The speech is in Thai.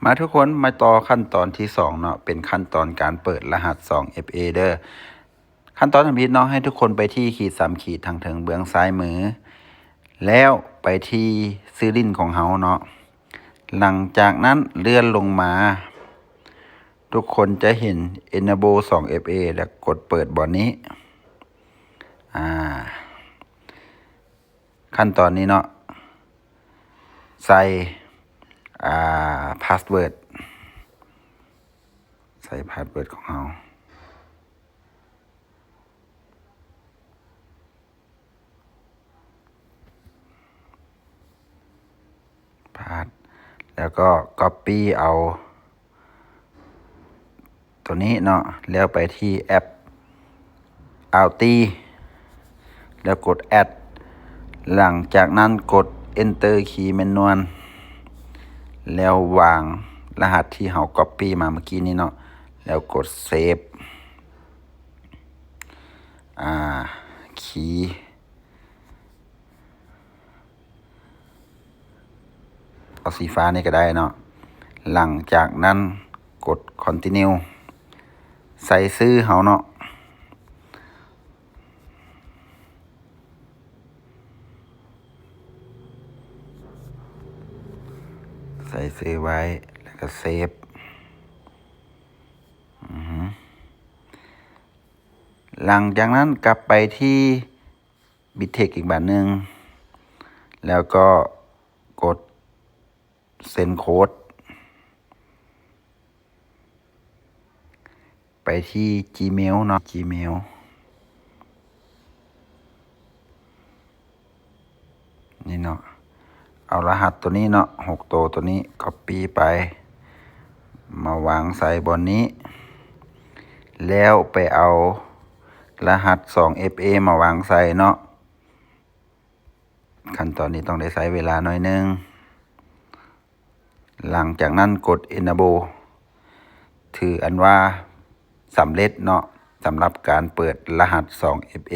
มาทุกคนมาต่อขั้นตอนที่2เนาะเป็นขั้นตอนการเปิดรหัส 2FA เด้อขั้นตอนทำผิดเนาะให้ทุกคนไปที่ขีด3ขีดทางเทิงเบื้องซ้ายมือแล้วไปที่ซื้อลิ้นของเฮาเนาะหลังจากนั้นเลื่อนลงมาทุกคนจะเห็น Enable 2FA แล้วกดเปิดบอนนี้ขั้นตอนนี้เนาะใส่พาสเวิร์ดใส่พาสเวิร์ดของเราพาสแล้วก็ Copy เอาตัวนี้เนาะแล้วไปที่แอป Alti แล้วกด Add หลังจากนั้นกด Enter Key Manual แล้ววางรหัสที่เรา Copy มาเมื่อกี้นี้เนาะแล้วกด Save คีย์เอาสีฟ้านี่ก็ได้เนาะหลังจากนั้นกด Continue ใส่ชื่อเขาเนาะใส่ชื่อไว้แล้วก็เซฟหลังจากนั้นกลับไปที่บิทเทคอีกแบบหนึ่งแล้วก็กดเซ็นโค้ดไปที่ Gmail เนาะ Gmail นี่เนาะเอารหัสตัวนี้เนาะ6ตัวนี้ Copy ไปมาวางใส่บนนี้แล้วไปเอารหัส 2FA มาวางใส่เนาะขั้นตอนนี้ต้องได้ใช้เวลาหน่อยนึงหลังจากนั้นกด Enable ถืออันว่าสำเร็จเนาะสำหรับการเปิดรหัส 2FA